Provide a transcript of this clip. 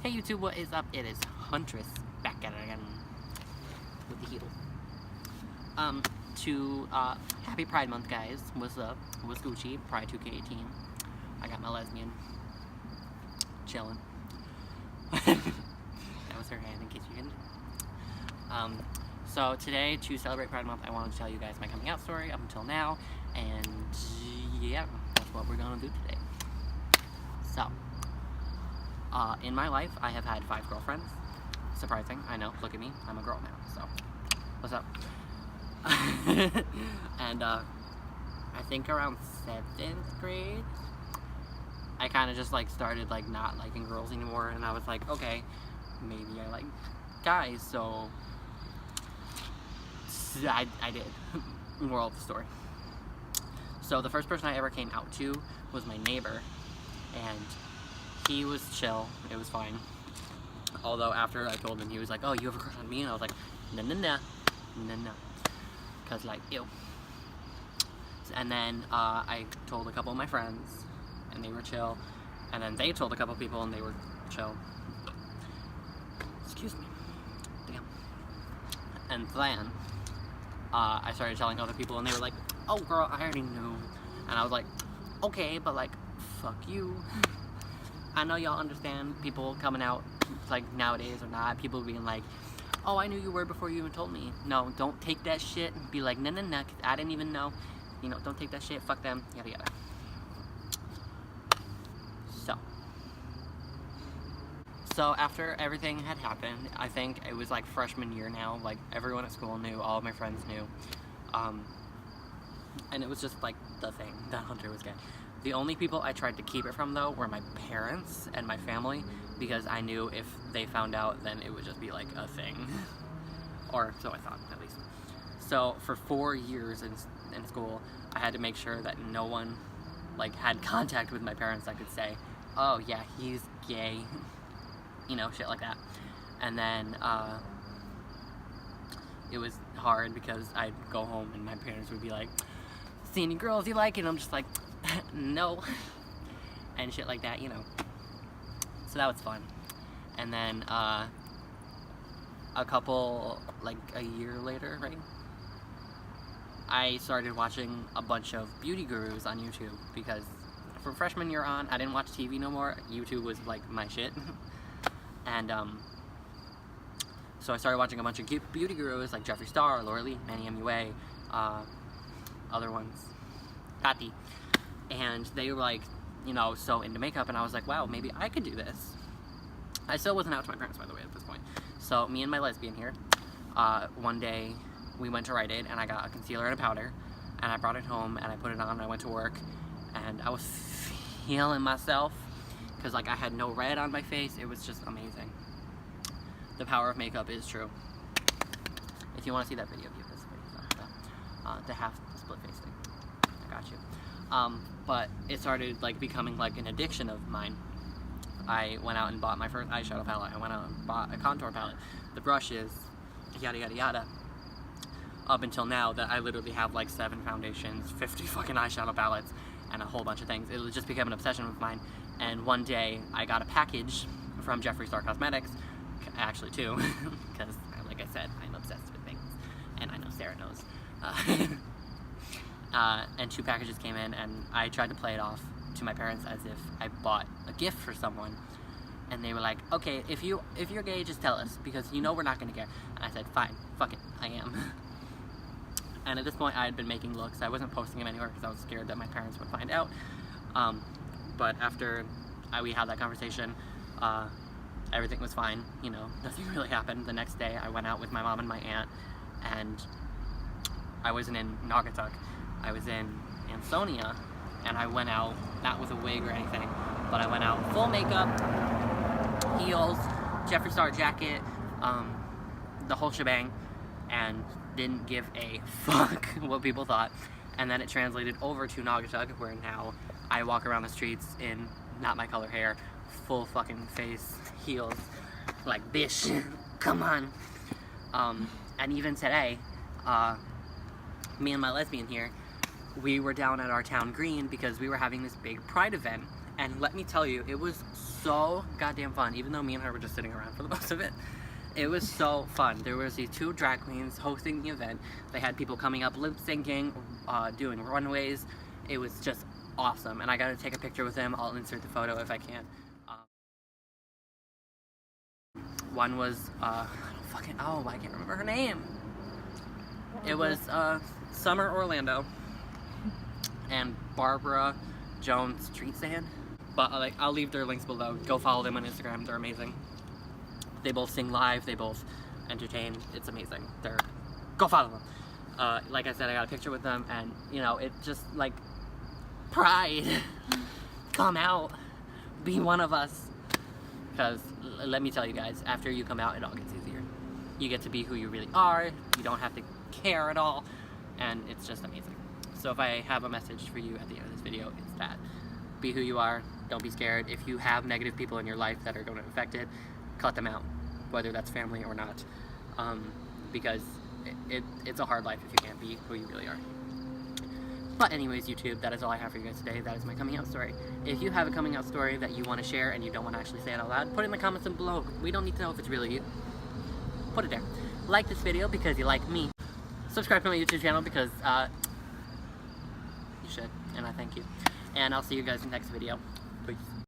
Hey YouTube, what is up? It is Huntress back at it again with the heel. Happy Pride Month, guys. What's up? What's Gucci? Pride 2K18. I got my lesbian chilling. That was her hand, in case you didn't. So today, to celebrate Pride Month, I wanted to tell you guys my coming out story up until now, and yeah, that's what we're gonna do today. So, in my life, I have had 5 girlfriends. Surprising, I know. Look at me, I'm a girl now. So, what's up? And I think around 7th grade, I kind of just like started like not liking girls anymore, and I was like, okay, maybe I like guys. So I did. Moral of the story. So the first person I ever came out to was my neighbor, and he was chill. It was fine. Although after I told him, he was like, "Oh, you have a crush on me?" And I was like, "No, no, no, no, no," because like, ew. And then I told a couple of my friends, and they were chill. And then they told a couple of people, and they were chill. Excuse me. Damn. And then I started telling other people, and they were like, "Oh, girl, I already knew." And I was like, "Okay, but like, fuck you." I know y'all understand people coming out like nowadays or not. People being like, "Oh, I knew you were before you even told me." No, don't take that shit and be like, "No, no, no, 'cause I didn't even know." You know, don't take that shit. Fuck them. Yada yada. So after everything had happened, I think it was like freshman year now. Like everyone at school knew. All of my friends knew. And it was just like the thing that Hunter was gay. The only people I tried to keep it from, though, were my parents and my family, because I knew if they found out, then it would just be like a thing. Or so I thought, at least. So for 4 years in school, I had to make sure that no one like had contact with my parents that could say, "Oh yeah, he's gay," you know, shit like that. And then it was hard because I'd go home and my parents would be like, "See any girls you like?" And I'm just like, "No," and shit like that, you know. So that was fun. And then a year later, right, I started watching a bunch of beauty gurus on YouTube, because from freshman year on, I didn't watch TV no more. YouTube was like my shit. And so I started watching a bunch of beauty gurus like Jeffree Star, Laura Lee, Manny MUA, other ones, Tati. And they were like, you know, so into makeup, and I was like, wow, maybe I could do this. I still wasn't out to my parents, by the way, at this point. So me and my lesbian here, one day we went to Rite Aid, and I got a concealer and a powder, and I brought it home, and I put it on, and I went to work, and I was feeling myself, because like I had no red on my face. It was just amazing. The power of makeup is true. If you want to see that video, give this video the half split face thing. I got you. But it started like becoming like an addiction of mine. I went out and bought my first eyeshadow palette. I went out and bought a contour palette, the brushes, yada yada yada. Up until now that I literally have like 7 foundations, 50 fucking eyeshadow palettes, and a whole bunch of things. It just became an obsession of mine. And one day I got a package from Jeffree Star Cosmetics, actually 2, because like I said, I'm obsessed with things, and I know Sarah knows. And 2 packages came in, and I tried to play it off to my parents as if I bought a gift for someone, and they were like, "Okay, if you're gay, just tell us, because you know we're not gonna care." And I said, "Fine, fuck it, I am." And at this point, I had been making looks. I wasn't posting them anywhere because I was scared that my parents would find out. But after we had that conversation, everything was fine. You know, nothing really happened. The next day, I went out with my mom and my aunt, and I wasn't in Naugatuck. I was in Ansonia, and I went out, not with a wig or anything, but I went out full makeup, heels, Jeffree Star jacket, the whole shebang, and didn't give a fuck what people thought. And then it translated over to Naugatuck, where now I walk around the streets in not my color hair, full fucking face, heels, like, bitch, come on. And even today, me and my lesbian here, we were down at our town green because we were having this big pride event, And let me tell you, it was so goddamn fun, even though me and her were just sitting around for the most of it. It was so fun. There was these 2 drag queens hosting the event. They had people coming up lip syncing, doing runways. It was just awesome, and I got to take a picture with them. I'll insert the photo if I can. One was, I can't remember her name. It was Summer Orlando and Barbara Jones Streetsand. But I'll leave their links below. Go follow them on Instagram. They're amazing. They both sing live. They both entertain. It's amazing. Go follow them. Like I said, I got a picture with them, and you know, it's just like pride. Come out. Be one of us. Because let me tell you guys, after you come out, it all gets easier. You get to be who you really are. You don't have to care at all, and it's just amazing. So if I have a message for you at the end of this video, it's that. Be who you are. Don't be scared. If you have negative people in your life that are going to affect it, cut them out, whether that's family or not, because it's a hard life if you can't be who you really are. But anyways, YouTube, that is all I have for you guys today. That is my coming out story. If you have a coming out story that you want to share and you don't want to actually say it out loud, put it in the comments below. We don't need to know if it's really you. Put it there. Like this video because you like me. Subscribe to my YouTube channel because you should, and I thank you. And I'll see you guys in the next video. Peace.